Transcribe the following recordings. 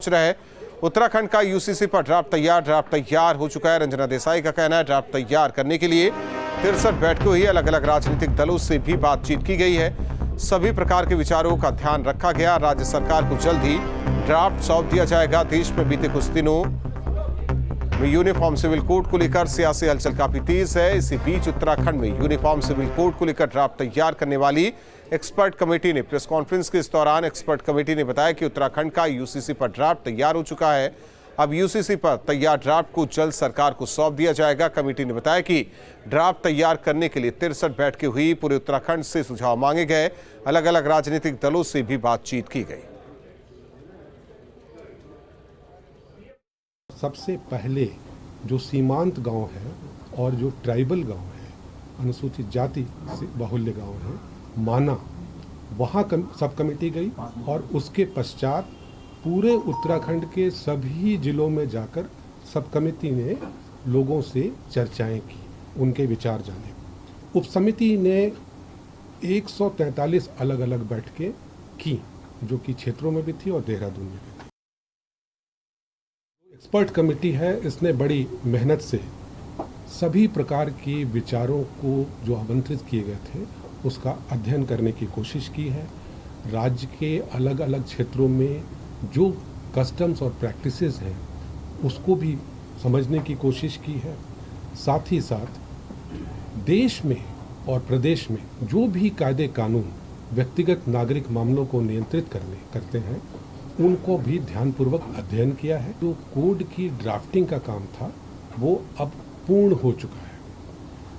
रहे उत्तराखंड का यूसीसी पर ड्राफ्ट तैयार हो चुका है। रंजना देसाई का कहना है ड्राफ्ट तैयार करने के लिए 63 बैठकों हुई, अलग अलग राजनीतिक दलों से भी बातचीत की गई है। सभी प्रकार के विचारों का ध्यान रखा गया। राज्य सरकार को जल्द ही ड्राफ्ट सौंप दिया जाएगा। देश में बीते कुछ दिनों में यूनिफॉर्म सिविल कोड को लेकर सियासी हलचल काफी तेज है। इसी बीच उत्तराखंड में यूनिफॉर्म सिविल कोड को लेकर ड्राफ्ट तैयार करने वाली एक्सपर्ट कमेटी ने प्रेस कॉन्फ्रेंस के इस दौरान एक्सपर्ट कमेटी ने बताया कि उत्तराखंड का यूसीसी पर ड्राफ्ट तैयार हो चुका है। अब यूसीसी पर तैयार ड्राफ्ट को जल्द सरकार को सौंप दिया जाएगा। कमेटी ने बताया कि ड्राफ्ट तैयार करने के लिए 63 बैठकें हुई। पूरे उत्तराखंड से सुझाव मांगे गए। अलग अलग राजनीतिक दलों से भी बातचीत की गई। सबसे पहले जो सीमांत गांव है और जो ट्राइबल गांव है, अनुसूचित जाति से बाहुल्य गांव है, माना, वहाँ सब कमेटी गई और उसके पश्चात पूरे उत्तराखंड के सभी जिलों में जाकर सब कमेटी ने लोगों से चर्चाएं की, उनके विचार जाने। उप समिति ने 143 अलग अलग बैठकें की, जो कि क्षेत्रों में भी थी और देहरादून में भी थी। एक्सपर्ट कमेटी है, इसने बड़ी मेहनत से सभी प्रकार के विचारों को जो आमंत्रित किए गए थे उसका अध्ययन करने की कोशिश की है। राज्य के अलग अलग क्षेत्रों में जो कस्टम्स और प्रैक्टिसेस हैं उसको भी समझने की कोशिश की है। साथ ही साथ देश में और प्रदेश में जो भी कायदे कानून व्यक्तिगत नागरिक मामलों को नियंत्रित करते हैं उनको भी ध्यानपूर्वक अध्ययन किया है। जो कोड की ड्राफ्टिंग का काम था वो अब पूर्ण हो चुका है।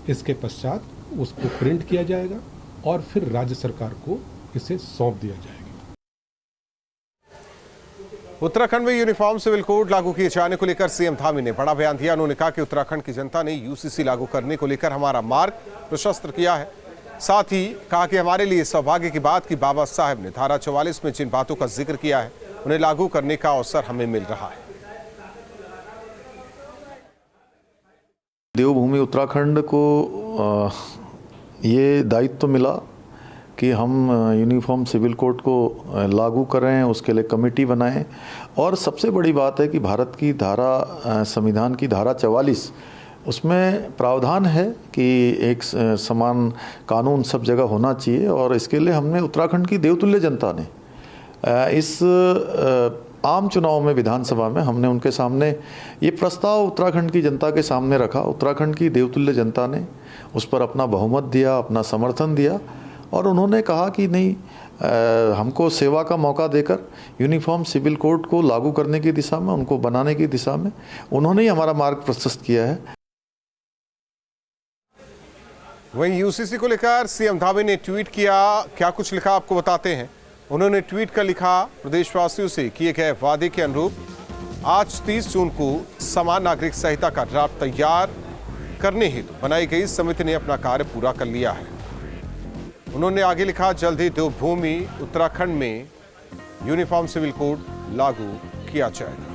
इसके पश्चात उसको प्रिंट किया जाएगा और फिर राज्य सरकार को इसे सौंप दिया जाएगा। उत्तराखंड में यूनिफॉर्म सिविल कोड लागू किए जाने को लेकर सीएम धामी ने बड़ा बयान दिया। उन्होंने कहा कि उत्तराखंड की जनता ने यूसीसी लागू करने को लेकर हमारा मार्ग प्रशस्त किया है। साथ ही कहा कि हमारे लिए सौभाग्य की बात कि बाबा साहब ने धारा 44 में जिन बातों का जिक्र किया है उन्हें लागू करने का अवसर हमें मिल रहा है। देवभूमि उत्तराखंड को ये दायित्व मिला कि हम यूनिफॉर्म सिविल कोड को लागू करें, उसके लिए कमेटी बनाएं। और सबसे बड़ी बात है कि भारत की धारा, संविधान की धारा 44, उसमें प्रावधान है कि एक समान कानून सब जगह होना चाहिए। और इसके लिए हमने उत्तराखंड की देवतुल्य जनता ने इस आम चुनाव में विधानसभा में हमने उनके सामने ये प्रस्ताव उत्तराखंड की जनता के सामने रखा। उत्तराखंड की देवतुल्य जनता ने उस पर अपना बहुमत दिया, अपना समर्थन दिया और उन्होंने कहा कि नहीं, हमको सेवा का मौका देकर यूनिफॉर्म सिविल कोड को लागू करने की दिशा में, उनको बनाने की दिशा में उन्होंने ही हमारा मार्ग प्रशस्त किया है। वहीं यूसीसी को लेकर सीएम धामी ने ट्वीट किया। क्या कुछ लिखा आपको बताते हैं। उन्होंने ट्वीट कर लिखा, प्रदेशवासियों से किए गए वादे के अनुरूप आज 30 जून को समान नागरिक संहिता का ड्राफ्ट तैयार करने हेतु बनाई गई समिति ने अपना कार्य पूरा कर लिया है। उन्होंने आगे लिखा, जल्द ही देवभूमि उत्तराखंड में यूनिफॉर्म सिविल कोड लागू किया जाएगा।